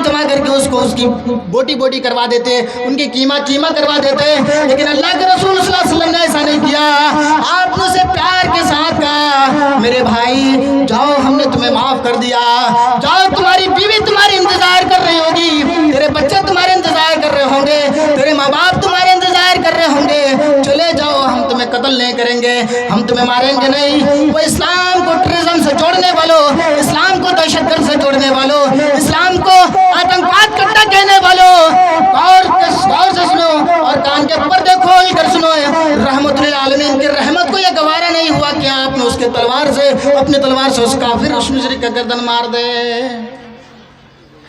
जमा करके उसको उसकी बोटी बोटी करवा देते, उनकी कीमा कीमा करवा देते। लेकिन अल्लाह के रसूल सल्लल्लाहु अलैहि वसल्लम ने ऐसा नहीं किया। आपने उसे प्यार के साथ कहा, मेरे भाई जाओ, हमने तुम्हें माफ़ कर दिया, जाओ, तुम्हारी बीवी तुम्हारी इंतज़ार कर रही होगी, तेरे बच्चे तुम्हारे इंतज़ार कर रहे होंगे, तेरे माँ बाप तुम्हारे इंतज़ार कर रहे होंगे, चले जाओ, हम तुम्हें कत्ल नहीं करेंगे, हम तुम्हें मारेंगे नहीं। वो इस्लाम को टेररिज्म से जोड़ने वालों, इस्लाम को दहशतगर्द से जोड़ने वालों, इस्लाम को आतंकवाद करता कहने वालों, गौर से सुनो और कान के पर्दे खोल कर सुनो। रहमतुल आलमीन की रहमत को यह गवारा नहीं हुआ कि आपने उसके तलवार से, अपनी तलवार से उस काफिर उस मुशरिक का गर्दन मार दे।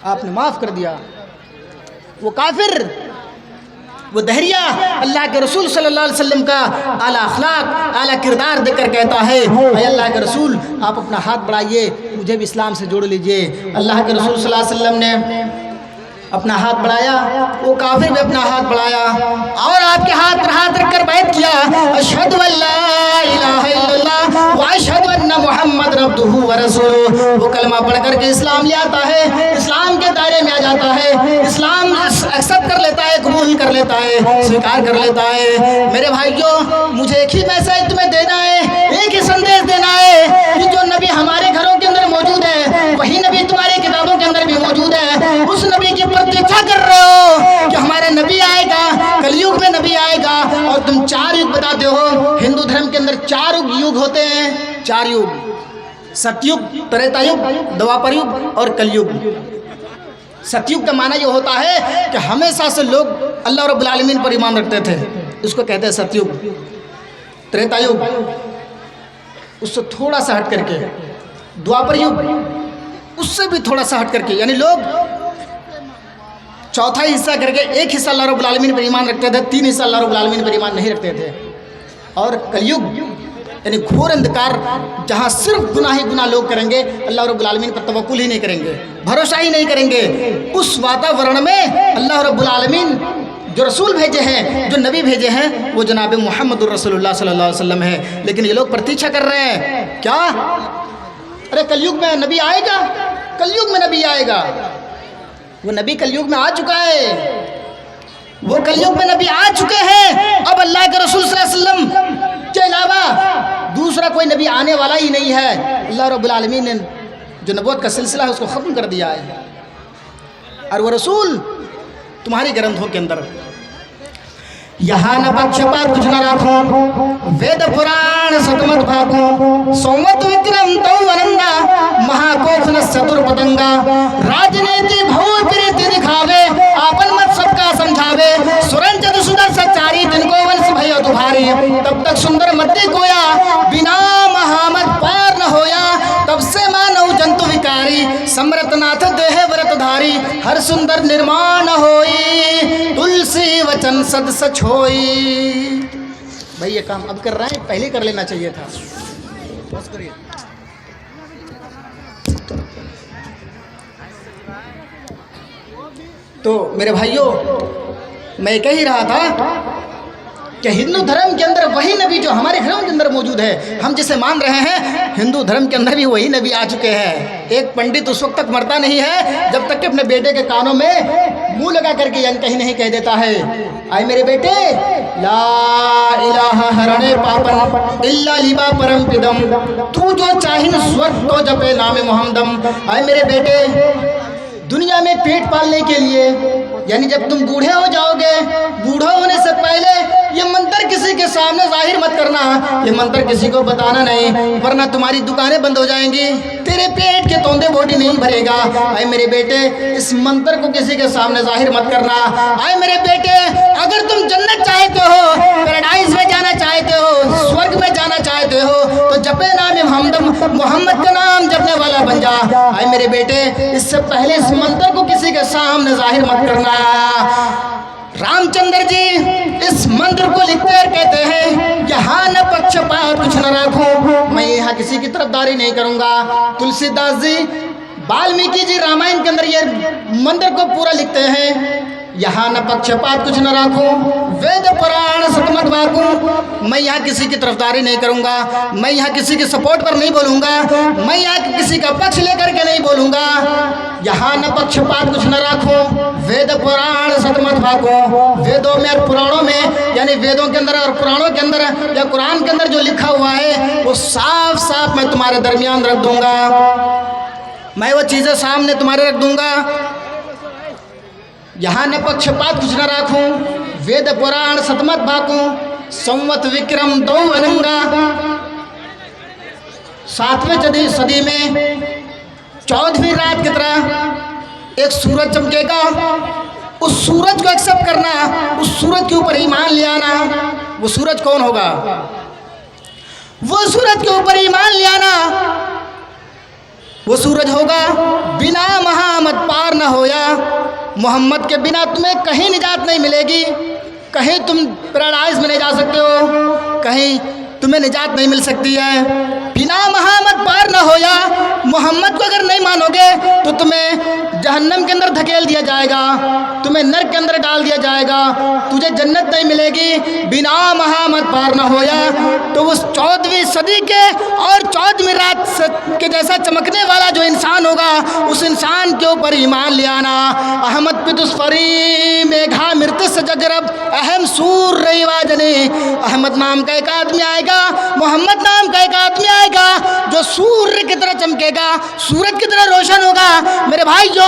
आपने माफ कर दिया। वो काफिर, वो दहरिया अल्लाह के रसूल सल्लल्लाहु अलैहि वसल्लम का आला अखलाक, आला किरदार देखकर कहता है, अल्लाह के रसूल आप अपना हाथ बढ़ाइए, मुझे भी इस्लाम से जोड़ लीजिए। अल्लाह के रसूल सल्लल्लाहु अलैहि वसल्लम ने अपना हाथ बढ़ाया, वो काफिर भी अपना हाथ बढ़ाया और आपके हाथ पर हाथ रखकर बैत किया, अशहदु अल्ला इलाहा इल्लल्लाह व अशहदु अन्ना मुहम्मद अब्दुहु व रसूलुहु। वो कलमा पढ़कर के इस्लाम ले आता है, इस्लाम के दायरे में आ जाता है, इस्लाम एक्सेप्ट कर लेता है, कबूल कर लेता है, स्वीकार कर लेता है। मेरे भाइयों, मुझे एक ही मैसेज तुम्हें देना है, एक ही संदेश देना है कि जो नबी हमारे घरों के अंदर मौजूद है, वही नबी तुम्हारी किताबों के अंदर भी मौजूद है। उस नबी की प्रतीक्षा कर रहे हो कि हमारा नबी आएगा, कलयुग में नबी आएगा। और तुम 4 युग बताते हो। हिंदू धर्म के अंदर 4 युग होते हैं, 4 युग, सतयुग, त्रेता युग, द्वापर युग और कलयुग। सतयुग का माना यह होता है कि हमेशा से लोग अल्लाह रब्बुल आलमीन पर ईमान रखते थे, इसको कहते हैं सतयुग। त्रेता युग उससे थोड़ा सा हट करके, द्वापर युग उससे भी थोड़ा सा हट करके, यानी लोग चौथा हिस्सा करके एक हिस्सा अल्लाह रब्बुल आलमीन पर ईमान रखते थे, 3 हिस्सा अल्लाह रब्बुल आलमीन पर ईमान नहीं रखते थे। और कलयुग यानी घोर अंधकार, जहाँ सिर्फ गुनाह ही गुनाह लोग करेंगे, अल्लाह रब्बुल आलमीन पर तवक्कुल ही नहीं करेंगे, भरोसा ही नहीं करेंगे। उस वातावरण में अल्लाह रब्बुल आलमीन जो रसूल भेजे हैं, जो नबी भेजे हैं, वो जनाब मुहम्मदुर रसूलुल्लाह सल्लल्लाहु अलैहि वसल्लम है। लेकिन ये लोग प्रतीक्षा कर रहे हैं क्या? अरे कलयुग में नबी आएगा, कलयुग में नबी आएगा। वो नबी कलयुग में आ चुका है, वो कलयुग में नबी आ चुके हैं। अब अल्लाह के रसूल सल्लल्लाहु अलैहि वसल्लम के अलावा दूसरा कोई नबी आने वाला ही नहीं है। अल्लाह रब्बुल आलमीन ने जो नबूवत का सिलसिला है उसको ख़त्म कर दिया है। और वो रसूल तुम्हारी ग्रंथों के अंदर, यहाँ न पक्षपात कुछ न राखो, वेद पुराण सतमत भाको, सौमत विक्रम तौ अनंदा, महाकोश न चतुर पतंगा, राजनीति भव प्रीति दिखावे, आपन मत सबका समझावे, सुरंजन सुदर सचारी, तिनको वंश भयो तुम्हारी, तब तक सुंदर मत कोया, बिना महामत पार न होया, तब से मानव जंतु विकारी, समृतनाथ देह व्रतधारी, हर सुंदर निर्माण होई, तुलसी वचन सद सच होई। भाई ये काम अब कर रहे हैं, पहले कर लेना चाहिए था। बस करिए। तो मेरे भाइयों, मैं कह ही रहा था कि हिंदू धर्म के अंदर वही नबी जो हमारे घरों के अंदर मौजूद है, हम जिसे मान रहे हैं, हिंदू धर्म के अंदर भी वही नबी आ चुके हैं। एक पंडित उस वक्त तक मरता नहीं है जब तक कि अपने बेटे के कानों में मुंह लगा करके यानी कहीं नहीं कह देता है, आए मेरे बेटे, ला इलाहा हरणे पापन इल्ला लिबा परम पिदम, तू जो चाहिन स्वर्ग तो जपे नामे मोहम्मदम। आए मेरे बेटे, दुनिया में पेट पालने के लिए, यानी जब तुम बूढ़े हो जाओगे, बूढ़ा होने से पहले ये मंत्र किसी के सामने जाहिर मत करना, ये मंत्र किसी को बताना नहीं, वरना तुम्हारी दुकानें बंद हो जाएंगी, तेरे पेट के तोंदे बोटी नहीं भरेगा। आए मेरे बेटे, इस मंत्र को किसी के सामने जाहिर मत करना। आए मेरे बेटे, अगर तुम जन्नत चाहते हो, पैराडाइज में जाना चाहते हो, स्वर्ग में जाना चाहते हो, तो जपे नाम मोहम्मद का नाम जपने वाला बन जा। आए मेरे बेटे, इससे पहले इस मंत्र को किसी के सामने जाहिर मत करना। रामचंद्र जी इस मंत्र को लिखते और कहते हैं, यहाँ न पक्षपात कुछ न राखो, मैं यहाँ किसी की तरफदारी नहीं करूँगा। तुलसीदास जी वाल्मीकि जी रामायण के अंदर ये मंत्र को पूरा लिखते हैं, यहाँ न पक्षपात कुछ न राखूं, वेद पुराण सतमत वाकूं। मैं यहाँ किसी की तरफदारी नहीं करूँगा, मैं यहाँ किसी के सपोर्ट पर नहीं बोलूँगा, मैं यहाँ किसी का पक्ष लेकर के नहीं बोलूँगा। यहाँ न पक्षपात कुछ न राखूं, वेद पुराण सतमत वाकूं। वेदों में और पुराणों में, यानी वेदों के अंदर और पुराणों के अंदर या कुरान के अंदर जो लिखा हुआ है वो साफ साफ मैं तुम्हारे दरमियान रख दूँगा, मैं वो चीज़ें सामने तुम्हारे रख दूँगा। यहाँ न पक्षपात कुछ न राखूं, वेद पुराण सतमत भाकूं, संवत विक्रम दो अनंगा। 7वीं सदी में 14वीं रात की तरह एक सूरज चमकेगा, उस सूरज को एक्सेप्ट करना, उस सूरज के ऊपर ईमान ले आना। वो सूरज कौन होगा? वो सूरज के ऊपर ईमान ले आना वो सूरज होगा बिना महामद पार न होया। मोहम्मद के बिना तुम्हें कहीं निजात नहीं मिलेगी, कहीं तुम पैराडाइज में नहीं जा सकते हो, कहीं तुम्हें निजात नहीं मिल सकती है। बिना महामद पार न होया, मोहम्मद को अगर नहीं मानोगे तो तुम्हें जहन्नम के अंदर धकेल दिया जाएगा, तुम्हें नरक के अंदर डाल दिया जाएगा, तुझे जन्नत नहीं मिलेगी। बिना महामद पार न होया तो उस 14वीं सदी के और 14वीं रात के जैसा चमकने वाला जो इंसान होगा, उस इंसान के ऊपर ईमान ले आना। अहमद पिदुस्फरी मेघा मृत्यु जगरब अहम सूर रईवाजने। अहमद नाम का एक आदमी आएगा, मोहम्मद नाम का एक आदमी आएगा जो सूर्य की तरह चमकेगा, सूरज की तरह रोशन होगा। मेरे भाई, जो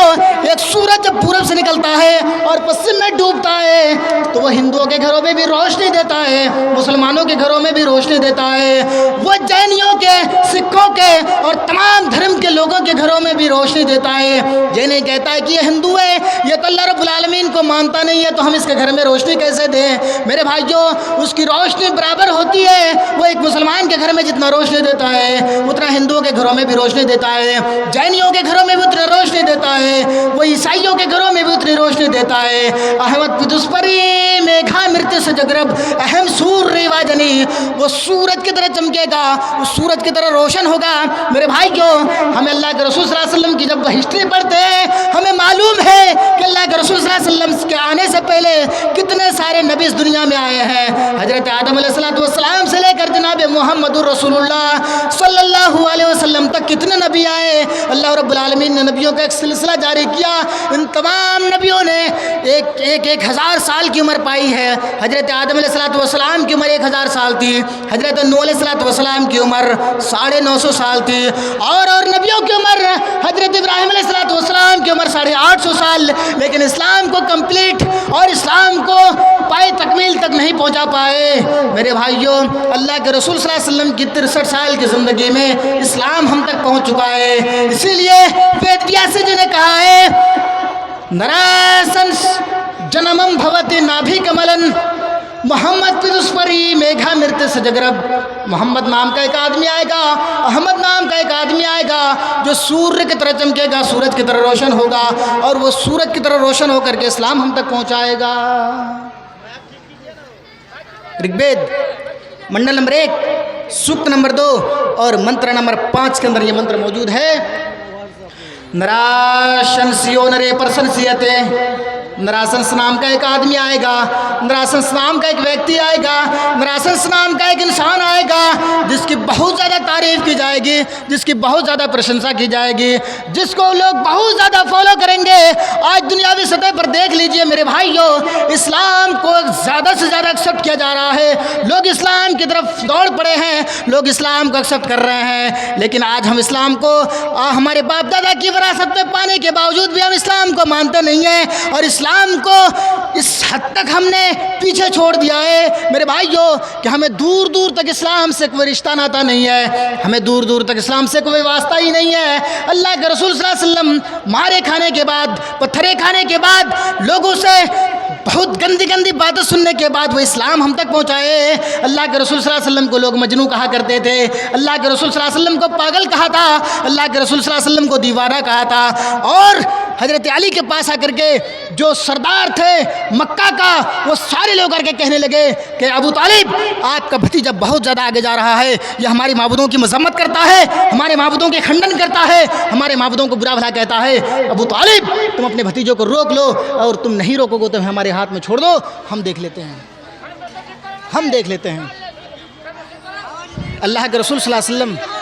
एक सूरज जब पूरब से निकलता है और पश्चिम में डूबता है तो वह हिंदुओं के घरों में भी रोशनी देता है, मुसलमानों के घरों में भी रोशनी देता है, वो जैनियों के, सिखों के और तमाम धर्म के लोगों के घरों में भी रोशनी देता है। ये नहीं कहता है कि ये हिंदू है, ये तो अल्लाह रब्बुल आलमीन को मानता नहीं है तो हम इसके घर में रोशनी कैसे दें। मेरे भाइयों, उसकी रोशनी बराबर होती है, वो एक मुसलमान के घर में जितना रोशनी देता है उतना हिंदुओं के घरों में भी रोशनी देता है, जैनियों के घरों में भी उतनी रोशनी देता है, वो ईसाइयों के घरों में भी उतनी रोशनी देता है। अहमद पिदुस्फरी मेघा मृत्यु से जगरब अहम सूर रेवाजनी। वो सूरज की तरह चमकेगा, वो सूरज की तरह रोशन होगा। मेरे भाइयों, हमें अल्लाह के रसूल सल्लल्लाहु अलैहि वसल्लम की जब हिस्ट्री पढ़ते हैं हमें मालूम है कि अल्लाह के रसूल सल्लल्लाहु अलैहि वसल्लम के आने से पहले कितने सारे नबी इस दुनिया में आए हैं। हजरत आदम अलैहिस्सलाम से लेकर जनाब मुहम्मदुर रसूलुल्लाह सल्लल्लाहु अलैहि वसल्लम तक कितने नबी आए। अल्लाह रब्बुल आलमीन ने नबियों का एक सिलसिला जारी किया। इन तमाम नबियों ने एक हज़ार साल की उम्र पाई है। हजरत आदम अलैहिस्सलाम की उम्र 1000 साल थी, हजरत नूह अलैहिस्सलाम की उम्र 950 साल थी, और नबियों की उम्र हजरत इब्राहिम अलैहिस्सलाम की उम्र 850 साल। लेकिन इस्लाम को कंप्लीट और इस्लाम को पाए तकमील तक नहीं पहुंचा पाए। मेरे भाइयों, अल्लाह के रसूल सल्लल्लाहु अलैहि वसल्लम की 63 साल की ज़िंदगी में इस्लाम हम तक पहुंच चुका है। इसीलिए वेद व्यास जी ने कहा है, नरासन जन्मम भवति नाभि कमलन मोहम्मद पिदुस्फरी मेघा मृत्यु से जगरब। मोहम्मद नाम का एक आदमी आएगा, अहमद नाम का एक आदमी आएगा जो सूर्य की तरह चमकेगा, सूरज की तरह रोशन होगा, और वो सूरज की तरह रोशन होकर के इस्लाम हम तक पहुंचाएगा। ऋग्वेद मंडल नंबर 1 सूक्त नंबर 2 और मंत्र नंबर 5 के अंदर ये मंत्र मौजूद है। नराशंसियो नरे प्रशंसियते। नराशंस नाम का एक आदमी आएगा, नराशंस नाम का एक व्यक्ति आएगा, नराशंस नाम का एक इंसान आएगा जिसकी बहुत ज़्यादा तारीफ़ की जाएगी, जिसकी बहुत ज़्यादा प्रशंसा की जाएगी, जिसको लोग बहुत ज़्यादा फॉलो करेंगे। आज दुनियावी सतह पर देख लीजिए मेरे भाइयों, इस्लाम को ज़्यादा से ज़्यादा एक्सेप्ट किया जा रहा है, लोग इस्लाम की तरफ दौड़ पड़े हैं, लोग इस्लाम को एक्सेप्ट कर रहे हैं। लेकिन आज हम इस्लाम को हमारे बाप दादा की विरासत में पाने के बावजूद भी हम इस्लाम को मानते नहीं हैं, और इस्लाम को इस हद तक हमने पीछे छोड़ दिया है मेरे भाइयों कि हमें दूर दूर तक इस्लाम से कोई रिश्ता नाता नहीं है, हमें दूर दूर तक इस्लाम से कोई वास्ता ही नहीं है। अल्लाह के रसूल सल्लल्लाहु अलैहि वसल्लम मारे खाने के बाद, पत्थरे खाने के बाद, लोगों से बहुत गंदी गंदी बातें सुनने के बाद वो इस्लाम हम तक पहुँचाए। अल्लाह के रसूल सल्लल्लाहु अलैहि वसल्लम को लोग मजनू कहा करते थे, अल्लाह के रसूल सल्लल्लाहु अलैहि वसल्लम को पागल कहा था, अल्लाह के रसूल सल्लल्लाहु अलैहि वसल्लम को दीवाना कहा था, और हज़रत अली के पास आकर के जो सरदार थे मक्का का, वो सारे लोग करके कहने लगे कि अबू तालिब, आपका भतीजा बहुत ज़्यादा आगे जा रहा है, ये हमारी माबूदों की मजम्मत करता है, हमारे माबूदों के खंडन करता है, हमारे माबूदों को बुरा भला कहता है। अबू तालिब, तुम अपने भतीजों को रोक लो, और तुम नहीं रोकोगे तो हमारे हाथ में छोड़ दो, हम देख लेते हैं, हम देख लेते हैं। अल्लाह के रसूल सल्लल्लाहु अलैहि वसल्लम